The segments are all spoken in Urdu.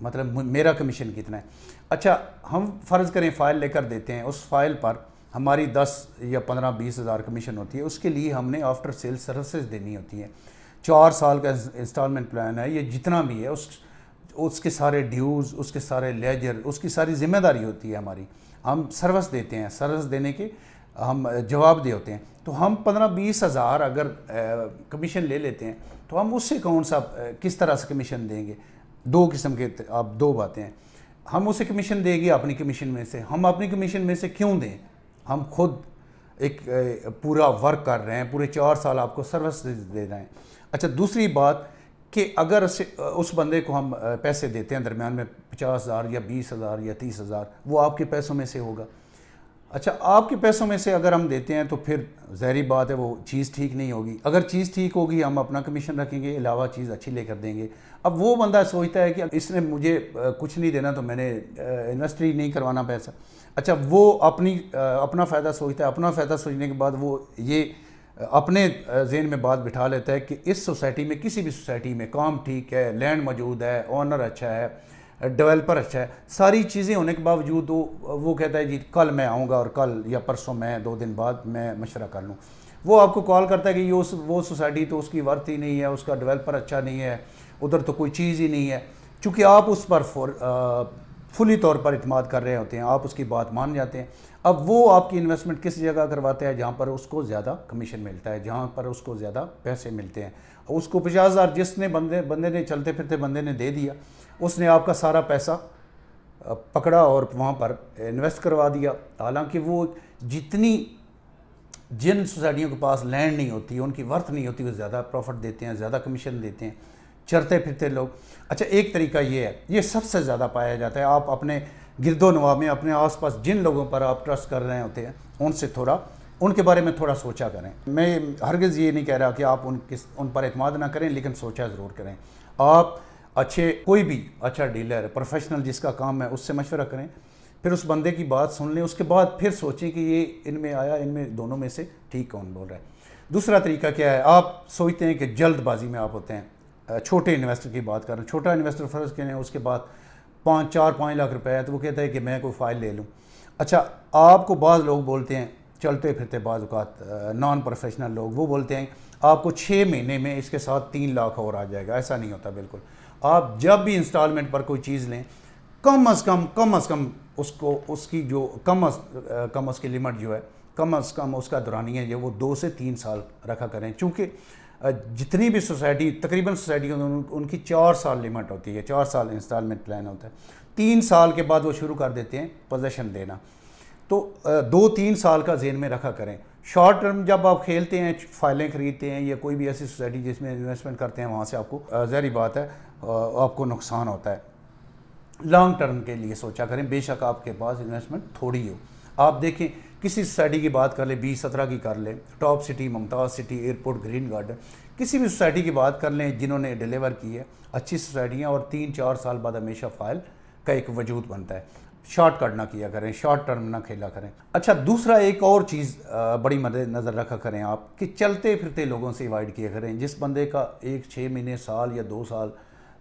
مطلب میرا کمیشن کتنا ہے. اچھا ہم فرض کریں فائل لے کر دیتے ہیں, اس فائل پر ہماری 10 یا 15-20 ہزار کمیشن ہوتی ہے. اس کے لیے ہم نے آفٹر سیل سروسز دینی ہوتی ہیں. 4 سال کا انسٹالمنٹ پلان ہے, یہ جتنا بھی ہے اس کے سارے ڈیوز, اس کے سارے لیجر, اس کی ساری ذمہ داری ہوتی ہے ہماری. ہم سروس دیتے ہیں, سروس دینے کے ہم جواب دہ ہوتے ہیں. تو ہم 15-20 ہزار اگر کمیشن لے لیتے ہیں تو ہم اس سے کون سا کس طرح سے کمیشن دیں گے؟ 2 قسم کے آپ 2 باتیں ہیں. ہم اسے کمیشن دیں گے اپنی کمیشن میں سے. ہم اپنی کمیشن میں سے کیوں دیں؟ ہم خود ایک پورا ورک کر رہے ہیں, پورے 4 سال آپ کو سروس دے رہے ہیں. اچھا دوسری بات کہ اگر اس بندے کو ہم پیسے دیتے ہیں درمیان میں 50,000 یا 20,000 یا 30,000, وہ آپ کے پیسوں میں سے ہوگا. اچھا آپ کے پیسوں میں سے اگر ہم دیتے ہیں تو پھر ظاہری بات ہے وہ چیز ٹھیک نہیں ہوگی. اگر چیز ٹھیک ہوگی ہم اپنا کمیشن رکھیں گے, علاوہ چیز اچھی لے کر دیں گے. اب وہ بندہ سوچتا ہے کہ اس نے مجھے کچھ نہیں دینا تو میں نے انویسٹ ہی نہیں کروانا پیسہ. اچھا وہ اپنا فائدہ سوچتا ہے. اپنا فائدہ سوچنے کے بعد وہ یہ اپنے ذہن میں بات بٹھا لیتا ہے کہ اس سوسائٹی میں, کسی بھی سوسائٹی میں کام ٹھیک ہے, لینڈ موجود ہے, اونر اچھا ہے, ڈیولپر اچھا ہے, ساری چیزیں ہونے کے باوجود وہ کہتا ہے جی کل میں آؤں گا اور کل یا پرسوں میں 2 دن بعد میں مشورہ کر لوں. وہ آپ کو کال کرتا ہے کہ یہ وہ سوسائٹی تو اس کی ورتھ ہی نہیں ہے, اس کا ڈیولپر اچھا نہیں ہے, ادھر تو کوئی چیز ہی نہیں ہے. چونکہ آپ اس پر فلی طور پر اعتماد کر رہے ہوتے ہیں, آپ اس کی بات مان جاتے ہیں. اب وہ آپ کی انویسٹمنٹ کس جگہ کرواتے ہیں؟ جہاں پر اس کو زیادہ کمیشن ملتا ہے, جہاں پر اس کو زیادہ پیسے ملتے ہیں. اس کو 50,000 جس نے بندے نے چلتے پھرتے بندے نے دے دیا, اس نے آپ کا سارا پیسہ پکڑا اور وہاں پر انویسٹ کروا دیا. حالانکہ وہ جن سوسائٹیوں کے پاس لینڈ نہیں ہوتی, ان کی ورتھ نہیں ہوتی, وہ زیادہ پروفٹ دیتے ہیں, زیادہ کمیشن دیتے ہیں چرتے پھرتے لوگ. اچھا ایک طریقہ یہ ہے, یہ سب سے زیادہ پایا جاتا ہے. آپ اپنے گرد و نواح میں اپنے آس پاس جن لوگوں پر آپ ٹرسٹ کر رہے ہوتے ہیں ان کے بارے میں تھوڑا سوچا کریں. میں ہرگز یہ نہیں کہہ رہا کہ آپ ان پر اعتماد نہ کریں, لیکن سوچا ضرور کریں. آپ کوئی بھی اچھا ڈیلر, پروفیشنل جس کا کام ہے, اس سے مشورہ کریں, پھر اس بندے کی بات سن لیں, اس کے بعد پھر سوچیں کہ یہ ان میں آیا, ان میں دونوں میں سے ٹھیک کون بول رہا ہے. دوسرا طریقہ کیا ہے, آپ سوچتے ہیں کہ جلد بازی میں آپ ہوتے ہیں. چھوٹے انویسٹر کی بات کر رہے ہیں, چھوٹا انویسٹر فرض کریں اس کے بعد 4-5 لاکھ روپے ہے, تو وہ کہتا ہے کہ میں کوئی فائل لے لوں. اچھا آپ کو بعض لوگ بولتے ہیں, چلتے پھرتے بعض اوقات نان پروفیشنل لوگ, وہ بولتے ہیں آپ کو 6 مہینے میں اس کے ساتھ 3 لاکھ اور آ جائے گا. ایسا نہیں ہوتا بالکل. آپ جب بھی انسٹالمنٹ پر کوئی چیز لیں, کم از کم اس کی جو کم اس کی لمٹ جو ہے, کم از کم اس کا دورانیہ جو وہ 2 سے 3 سال رکھا کریں. چونکہ جتنی بھی سوسائٹی, تقریباً سوسائٹی ان کی 4 سال لمٹ ہوتی ہے, 4 سال انسٹالمنٹ پلان ہوتا ہے. 3 سال کے بعد وہ شروع کر دیتے ہیں پوزیشن دینا. تو 2-3 سال کا ذہن میں رکھا کریں. شارٹ ٹرم جب آپ کھیلتے ہیں, فائلیں خریدتے ہیں یا کوئی بھی ایسی سوسائٹی جس میں انویسٹمنٹ کرتے ہیں, وہاں سے آپ کو ظاہری بات ہے آپ کو نقصان ہوتا ہے. لانگ ٹرم کے لیے سوچا کریں. بے شک آپ کے پاس انویسٹمنٹ تھوڑی ہو. آپ دیکھیں کسی سوسائٹی کی بات کر لیں, 20-17 کی کر لیں, ٹاپ سٹی, ممتاز سٹی, ایئرپورٹ, گرین گارڈن, کسی بھی سوسائٹی کی بات کر لیں جنہوں نے ڈیلیور کی ہے, اچھی سوسائٹیاں, اور 3-4 سال بعد ہمیشہ فائل کا ایک وجود بنتا ہے. شارٹ کٹ نہ کیا کریں, شارٹ ٹرم نہ کھیلا کریں. اچھا دوسرا ایک اور چیز بڑی مد نظر رکھا کریں آپ, کہ چلتے پھرتے لوگوں سے اوائڈ کیا کریں. جس بندے کا 6 مہینے, سال یا 2 سال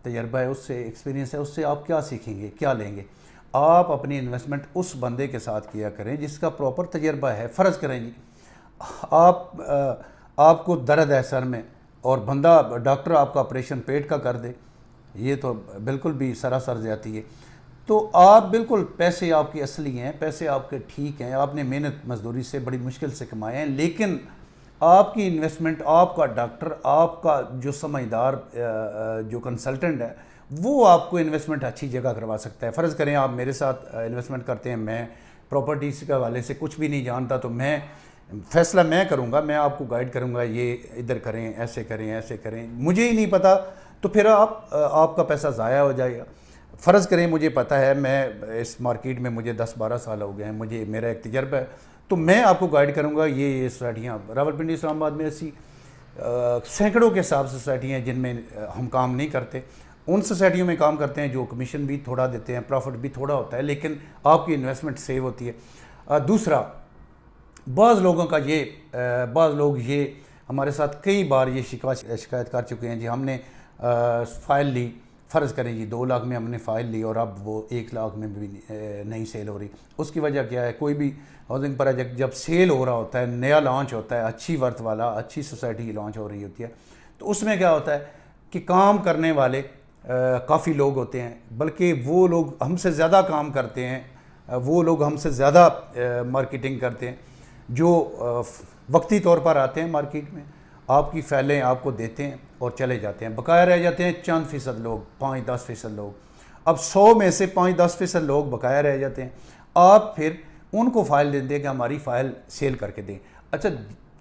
تجربہ ہے, اس سے ایکسپیرینس ہے, اس سے آپ کیا سیکھیں گے, کیا لیں گے؟ آپ اپنی انویسٹمنٹ اس بندے کے ساتھ کیا کریں جس کا پراپر تجربہ ہے. فرض کریں جی آپ کو درد ہے سر میں, اور بندہ ڈاکٹر آپ کا آپریشن پیٹ کا کر دے, یہ تو بالکل بھی سراسر زیادتی ہے. تو آپ بالکل, پیسے آپ کی اصلی ہیں, پیسے آپ کے ٹھیک ہیں, آپ نے محنت مزدوری سے بڑی مشکل سے کمائے ہیں, لیکن آپ کی انویسٹمنٹ, آپ کا ڈاکٹر, آپ کا جو سمجھدار جو کنسلٹنٹ ہے, وہ آپ کو انویسٹمنٹ اچھی جگہ کروا سکتا ہے. فرض کریں آپ میرے ساتھ انویسٹمنٹ کرتے ہیں, میں پراپرٹیز کے حوالے سے کچھ بھی نہیں جانتا, تو فیصلہ میں کروں گا, میں آپ کو گائیڈ کروں گا, یہ ادھر کریں, ایسے کریں, ایسے کریں. مجھے ہی نہیں پتہ تو پھر آپ کا پیسہ ضائع ہو جائے گا. فرض کریں مجھے پتہ ہے, میں اس مارکیٹ میں مجھے 10-12 سال ہو گئے ہیں, میرا ایک تجربہ ہے, تو میں آپ کو گائیڈ کروں گا. یہ سوسائٹیاں راولپنڈی, اسلام آباد میں ایسی سینکڑوں کے حساب سے سوسائٹیاں ہیں جن میں ہم کام نہیں کرتے. ان سوسائٹیوں میں کام کرتے ہیں جو کمیشن بھی تھوڑا دیتے ہیں, پروفٹ بھی تھوڑا ہوتا ہے, لیکن آپ کی انویسٹمنٹ سیو ہوتی ہے. دوسرا, بعض لوگ یہ ہمارے ساتھ کئی بار یہ شکایت کر چکے ہیں جی, ہم نے فائل لی, فرض کریں جی 2 لاکھ میں ہم نے فائل لی اور اب وہ 1 لاکھ میں بھی نہیں سیل ہو رہی، اس کی وجہ کیا ہے؟ کوئی بھی ہاؤسنگ پروجیکٹ جب سیل ہو رہا ہوتا ہے، نیا لانچ ہوتا ہے، اچھی ورتھ والا، اچھی سوسائٹی لانچ ہو رہی ہوتی ہے، تو اس میں کیا ہوتا ہے کہ کام کرنے والے کافی لوگ ہوتے ہیں، بلکہ وہ لوگ ہم سے زیادہ کام کرتے ہیں، وہ لوگ ہم سے زیادہ مارکیٹنگ کرتے ہیں، جو وقتی طور پر آتے ہیں مارکیٹ میں، آپ کی فائلیں آپ کو دیتے ہیں اور چلے جاتے ہیں، بقایا رہ جاتے ہیں چند فیصد لوگ، 5-10% لوگ۔ اب 100 میں سے 5-10% لوگ بقایا رہ جاتے ہیں، آپ پھر ان کو فائل دیتے ہیں کہ ہماری فائل سیل کر کے دیں۔ اچھا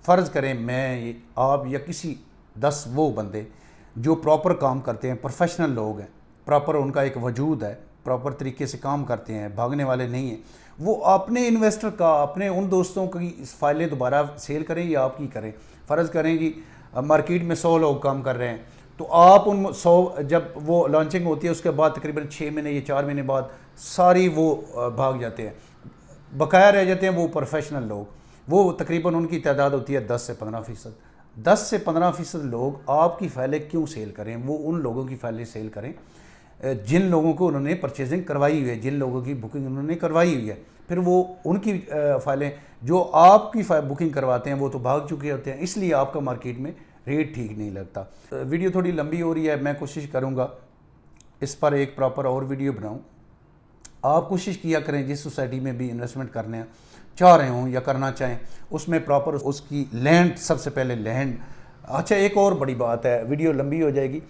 فرض کریں میں، آپ یا کسی 10 وہ بندے جو پراپر کام کرتے ہیں، پروفیشنل لوگ ہیں، پراپر ان کا ایک وجود ہے، پراپر طریقے سے کام کرتے ہیں، بھاگنے والے نہیں ہیں، وہ اپنے انویسٹر کا، اپنے ان دوستوں کی فائلیں دوبارہ سیل کریں یا آپ کی کریں۔ فرض کریں جی مارکیٹ میں 100 لوگ کام کر رہے ہیں، تو آپ ان 100 جب وہ لانچنگ ہوتی ہے اس کے بعد تقریباً 6 مہینے یا 4 مہینے بعد ساری وہ بھاگ جاتے ہیں، بقایا رہ جاتے ہیں وہ پروفیشنل لوگ، وہ تقریباً ان کی تعداد ہوتی ہے 10-15%۔ 10-15% لوگ آپ کی فائلیں کیوں سیل کریں؟ وہ ان لوگوں کی فائلیں سیل کریں جن لوگوں کو انہوں نے پرچیزنگ کروائی ہوئی ہے، جن لوگوں کی بکنگ انہوں نے کروائی ہوئی ہے، پھر وہ ان کی فائلیں جو آپ کی بکنگ کرواتے ہیں وہ تو بھاگ چکے ہوتے ہیں، اس لیے آپ کا مارکیٹ میں ریٹ ٹھیک نہیں لگتا۔ ویڈیو تھوڑی لمبی ہو رہی ہے، میں کوشش کروں گا اس پر ایک پراپر اور ویڈیو بناؤں۔ آپ کوشش کیا کریں جس سوسائٹی میں بھی انویسٹمنٹ کرنے چاہ رہے ہوں یا کرنا چاہیں، اس میں پراپر اس کی لینڈ، سب سے پہلے لینڈ۔ اچھا ایک اور بڑی بات ہے، ویڈیو لمبی ہو جائے گی،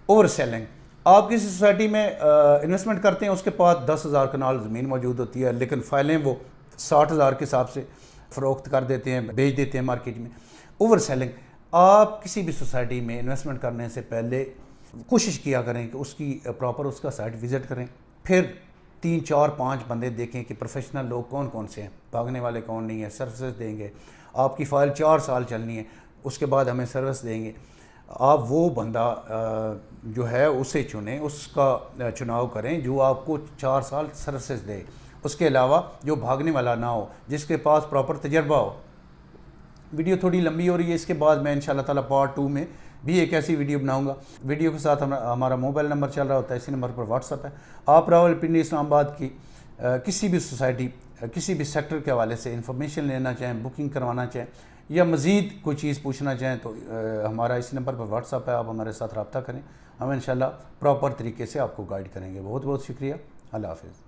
اوور سیلنگ۔ آپ کسی سوسائٹی میں انویسٹمنٹ کرتے ہیں، اس کے پاس 10,000 کنال زمین موجود ہوتی ہے، لیکن فائلیں وہ 60,000 کے حساب سے فروخت کر دیتے ہیں، بیچ دیتے ہیں مارکیٹ میں۔ Over selling. آپ کسی بھی سوسائٹی میں انویسٹمنٹ کرنے سے پہلے کوشش کیا کریں کہ اس کی پراپر اس کا سائٹ وزٹ کریں، پھر 3-4-5 بندے دیکھیں کہ پروفیشنل لوگ کون کون سے ہیں، بھاگنے والے کون نہیں ہیں، سروسز دیں گے، آپ کی فائل 4 سال چلنی ہے، اس کے بعد ہمیں سروس دیں گے، آپ وہ بندہ جو ہے اسے چنیں، اس کا چناؤ کریں جو آپ کو 4 سال سروسز دے، اس کے علاوہ جو بھاگنے والا نہ ہو، جس کے پاس پراپر تجربہ ہو۔ ویڈیو تھوڑی لمبی ہو رہی ہے، اس کے بعد میں انشاءاللہ تعالیٰ پارٹ 2 میں بھی ایک ایسی ویڈیو بناؤں گا۔ ویڈیو کے ساتھ ہمارا موبائل نمبر چل رہا ہوتا ہے، اسی نمبر پر واٹس ایپ ہے۔ آپ راولپنڈی اسلام آباد کی کسی بھی سوسائٹی، کسی بھی سیکٹر کے حوالے سے انفارمیشن لینا چاہیں، بکنگ کروانا چاہیں یا مزید کوئی چیز پوچھنا چاہیں تو ہمارا اسی نمبر پر واٹس ایپ ہے، آپ ہمارے ساتھ رابطہ کریں، ہم انشاءاللہ پراپر طریقے سے آپ کو گائیڈ کریں گے۔ بہت بہت شکریہ، اللہ حافظ۔